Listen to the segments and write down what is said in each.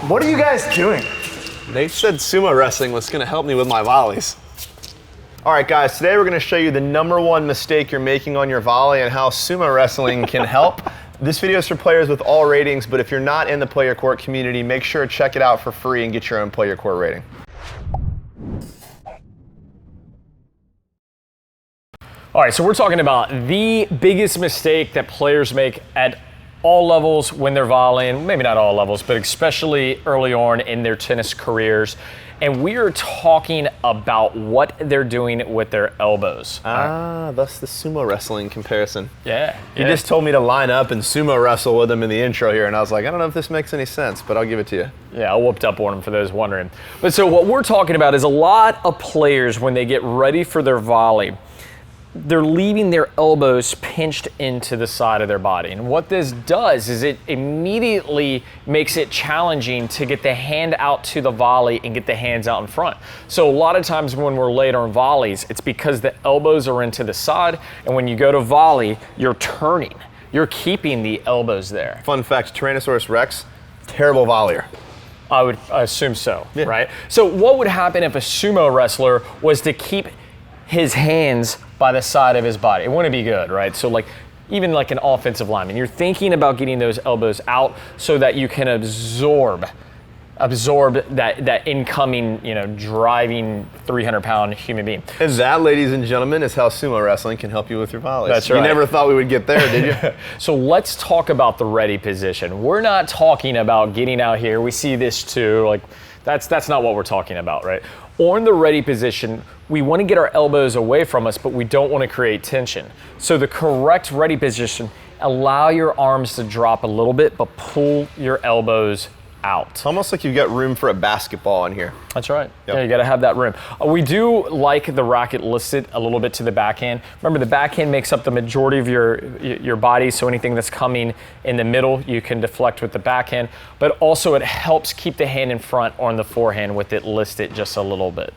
What are you guys doing? Nate said sumo wrestling was gonna help me with my volleys. All right, guys, today we're gonna show you the #1 mistake you're making on your volley and how sumo wrestling can help. This video is for players with all ratings, but if you're not in the Play Your Court community, make sure to check it out for free and get your own Play Your Court rating. All right, so we're talking about the biggest mistake that players make at all levels when they're volleying, maybe not all levels, but especially early on in their tennis careers. And we are talking about what they're doing with their elbows. That's the sumo wrestling comparison. Yeah. You just told me to line up and sumo wrestle with them in the intro here, and I was like, I don't know if this makes any sense, but I'll give it to you. Yeah, I whooped up on them for those wondering. But so what we're talking about is a lot of players, when they get ready for their volley, they're leaving their elbows pinched into the side of their body. And what this does is it immediately makes it challenging to get the hand out to the volley and get the hands out in front. So a lot of times when we're late on volleys, it's because the elbows are into the side, and when you go to volley, you're turning. You're keeping the elbows there. Fun fact, Tyrannosaurus Rex, terrible volleyer. I would assume so, yeah. Right? So what would happen if a sumo wrestler was to keep his hands by the side of his body? It wouldn't be good, right? So like, even like an offensive lineman, you're thinking about getting those elbows out so that you can absorb that incoming, driving 300-pound human being. And that, ladies and gentlemen, is how sumo wrestling can help you with your volleys. That's right. You never thought we would get there, did you? So let's talk about the ready position. We're not talking about getting out here. We see this too. Like, that's not what we're talking about, right? On the ready position, we want to get our elbows away from us, but we don't want to create tension. So the correct ready position, allow your arms to drop a little bit, but pull your elbows out. It's almost like you've got room for a basketball in here. That's right. Yep. Yeah, you got to have that room. We do like the racket listed a little bit to the backhand. Remember, the backhand makes up the majority of your body, so anything that's coming in the middle, you can deflect with the backhand. But also, it helps keep the hand in front on the forehand with it listed just a little bit.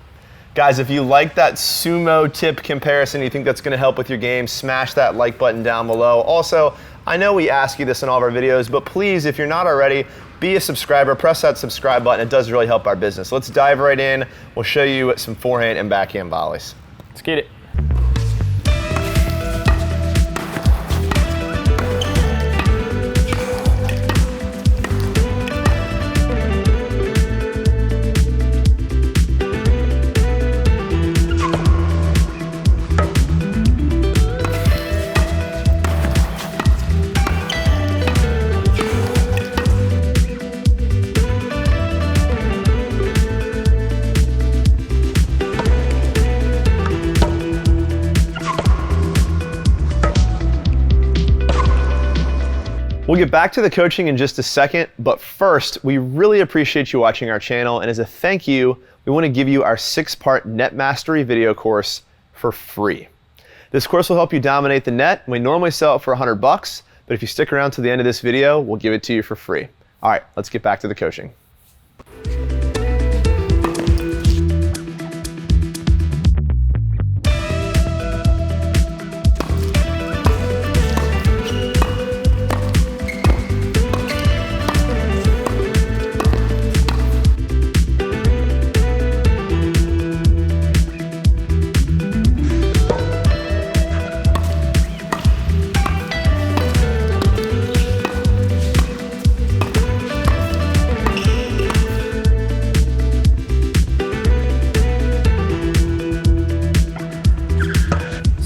Guys, if you like that sumo tip comparison, you think that's going to help with your game, smash that like button down below. Also, I know we ask you this in all of our videos, but please, if you're not already, be a subscriber, press that subscribe button. It does really help our business. Let's dive right in. We'll show you some forehand and backhand volleys. Let's get it. We'll get back to the coaching in just a second, but first, we really appreciate you watching our channel, and as a thank you, we want to give you our 6-part net mastery video course for free. This course will help you dominate the net. We normally sell it for $100, but if you stick around to the end of this video, we'll give it to you for free. All right, let's get back to the coaching.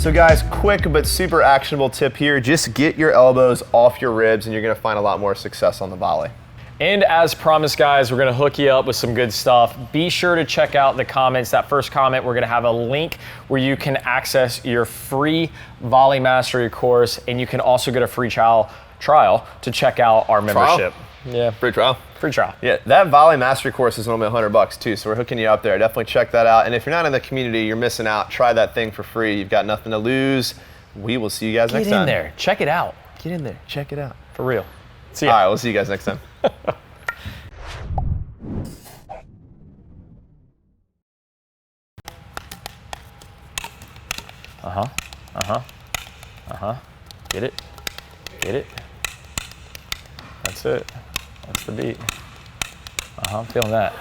So guys, quick but super actionable tip here. Just get your elbows off your ribs and you're gonna find a lot more success on the volley. And as promised, guys, we're gonna hook you up with some good stuff. Be sure to check out the comments. That first comment, we're gonna have a link where you can access your free Volley Mastery course, and you can also get a free trial to check out our membership. Yeah, free trial. Free trial. Yeah, that Volley Mastery course is normally $100 too, so we're hooking you up there. Definitely check that out. And if you're not in the community, you're missing out. Try that thing for free. You've got nothing to lose. We will see you guys next time. Get in there. Check it out. Get in there. Check it out. For real. See ya. All right, we'll see you guys next time. Get it. Get it. That's it. That's the beat. I'm feeling that.